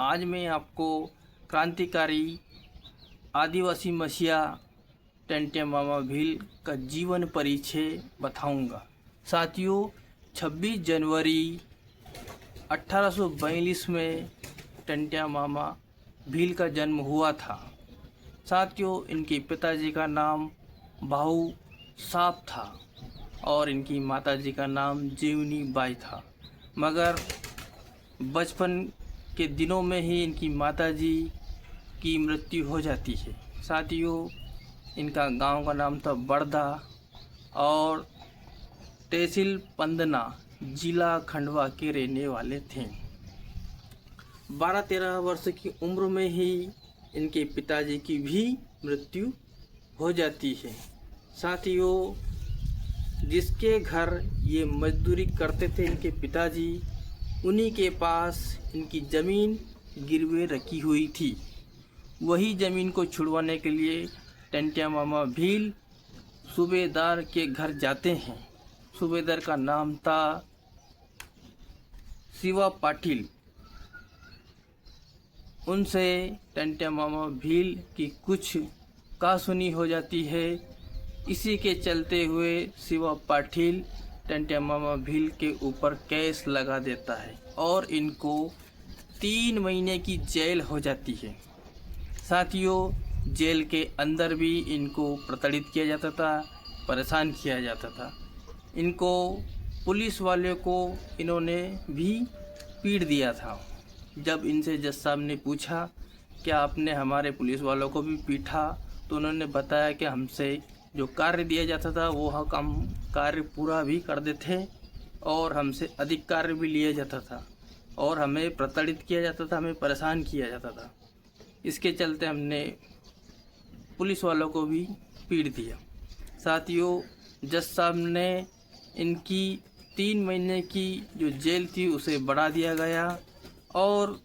आज मैं आपको क्रांतिकारी आदिवासी मसीहा टेंटिया मामा भील का जीवन परिचय बताऊंगा। साथियों, 26 जनवरी 1842 में टेंटिया मामा भील का जन्म हुआ था। साथियों, इनके पिताजी का नाम भाऊ साहब था और इनकी माताजी का नाम जीवनी बाई था। मगर बचपन के दिनों में ही इनकी माताजी की मृत्यु हो जाती है। साथियों, इनका गांव का नाम था बड़दा और तहसील पंदना, जिला खंडवा के रहने वाले थे। 12-13 वर्ष की उम्र में ही इनके पिताजी की भी मृत्यु हो जाती है। साथियों, जिसके घर ये मजदूरी करते थे इनके पिताजी, उन्हीं के पास इनकी ज़मीन गिरवे रखी हुई थी। वही ज़मीन को छुड़वाने के लिए टेंटिया मामा भील सूबेदार के घर जाते हैं। सूबेदार का नाम था शिवा पाटिल। उनसे टेंटिया मामा भील की कुछ कहासुनी हो जाती है। इसी के चलते हुए शिवा पाटिल टेंटिया मामा भील के ऊपर केस लगा देता है और इनको 3 महीने की जेल हो जाती है। साथियों, जेल के अंदर भी इनको प्रताड़ित किया जाता था, परेशान किया जाता था। इनको पुलिस वाले को इन्होंने भी पीट दिया था। जब इनसे जज साहब ने पूछा क्या आपने हमारे पुलिस वालों को भी पीटा, तो उन्होंने बताया कि हमसे जो कार्य दिया जाता था वो हम कार्य पूरा भी कर देते और हमसे अधिक कार्य भी लिया जाता था और हमें प्रताड़ित किया जाता था, हमें परेशान किया जाता था। इसके चलते हमने पुलिस वालों को भी पीट दिया। साथियों, जज साहब ने इनकी 3 महीने की जो जेल थी उसे बढ़ा दिया गया और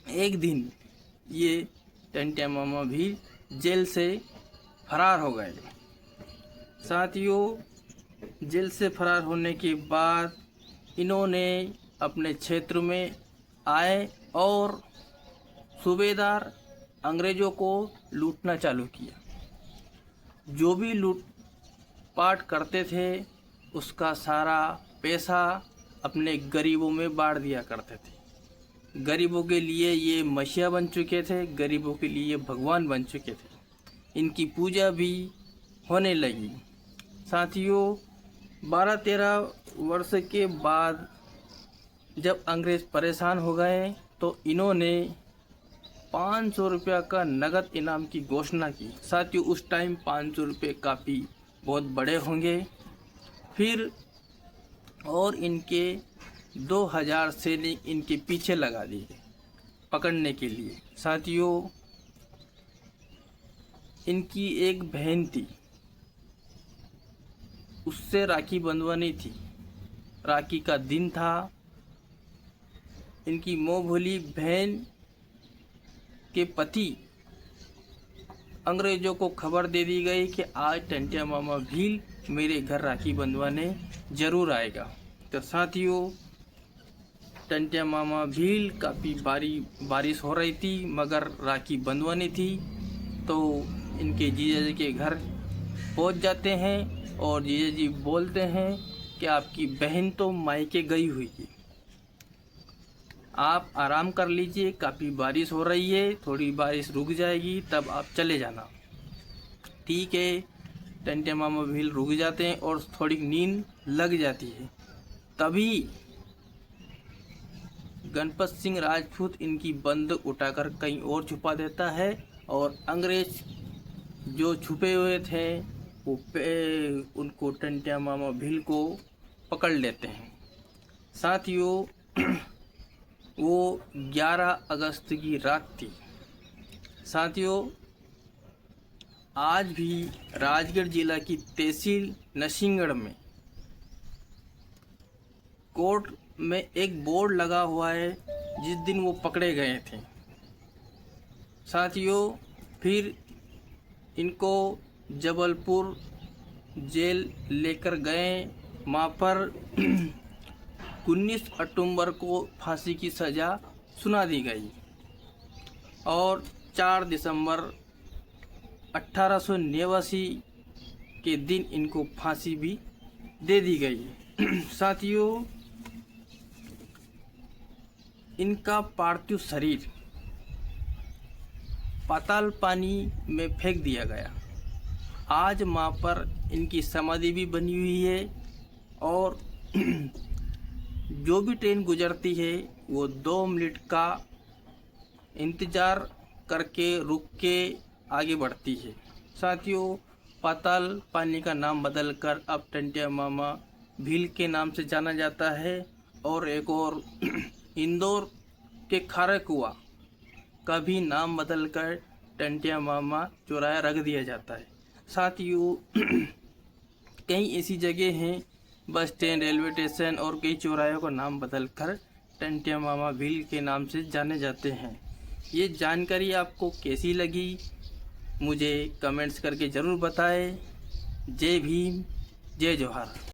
एक दिन ये टेंटिया मामा भी जेल से फरार हो गए। साथियों, जेल से फरार होने के बाद इन्होंने अपने क्षेत्र में आए और सूबेदार अंग्रेज़ों को लूटना चालू किया। जो भी लूटपाट करते थे उसका सारा पैसा अपने गरीबों में बांट दिया करते थे। गरीबों के लिए ये मसीहा बन चुके थे, गरीबों के लिए भगवान बन चुके थे। इनकी पूजा भी होने लगी। साथियों, 12-13 वर्ष के बाद जब अंग्रेज़ परेशान हो गए तो इन्होंने 500 रुपया का नगद इनाम की घोषणा की। साथियों, उस टाइम 500 रुपये काफ़ी बहुत बड़े होंगे। फिर और इनके 2000 सैनिक इनके पीछे लगा दिए पकड़ने के लिए। साथियों, इनकी एक बहन थी, उससे राखी बंधवानी थी। राखी का दिन था। इनकी मोह भोली बहन के पति अंग्रेज़ों को खबर दे दी गई कि आज टेंटिया मामा भील मेरे घर राखी बंधवाने ज़रूर आएगा। तो साथियों, टेंटिया मामा भील काफ़ी बारिश हो रही थी मगर राखी बंधवानी थी, तो इनके जीजा जी के घर पहुंच जाते हैं और जीजा जी बोलते हैं कि आपकी बहन तो मायके गई हुई है, आप आराम कर लीजिए, काफ़ी बारिश हो रही है, थोड़ी बारिश रुक जाएगी तब आप चले जाना। ठीक है, टेंटिया मामा भील रुक जाते हैं और थोड़ी नींद लग जाती है। तभी गणपत सिंह राजपूत इनकी बंदूक उठाकर कहीं और छुपा देता है और अंग्रेज जो छुपे हुए थे वो उनको टेंटिया मामा भील को पकड़ लेते हैं। साथियों, वो 11 अगस्त की रात थी। साथियों, आज भी राजगढ़ जिला की तहसील नरसिंहगढ़ में कोर्ट में एक बोर्ड लगा हुआ है जिस दिन वो पकड़े गए थे। साथियों, फिर इनको जबलपुर जेल लेकर गए। वहाँ पर 19 अक्टूबर को फांसी की सज़ा सुना दी गई और 4 दिसंबर 1889 के दिन इनको फांसी भी दे दी गई। साथियों, इनका पार्थिव शरीर पाताल पानी में फेंक दिया गया। आज वहाँ पर इनकी समाधि भी बनी हुई है और जो भी ट्रेन गुजरती है वो 2 मिनट का इंतज़ार करके रुक के आगे बढ़ती है। साथियों, पाताल पानी का नाम बदलकर अब टंटिया मामा भील के नाम से जाना जाता है और एक और इंदौर के खारा कुआं का भी नाम बदलकर टंटिया मामा चौराहा रख दिया जाता है। साथियों, कई ऐसी जगह हैं, बस स्टैंड, रेलवे स्टेशन और कई चौराहों का नाम बदलकर टंटिया मामा भील के नाम से जाने जाते हैं। ये जानकारी आपको कैसी लगी मुझे कमेंट्स करके ज़रूर बताएं। जय भीम, जय जोहार।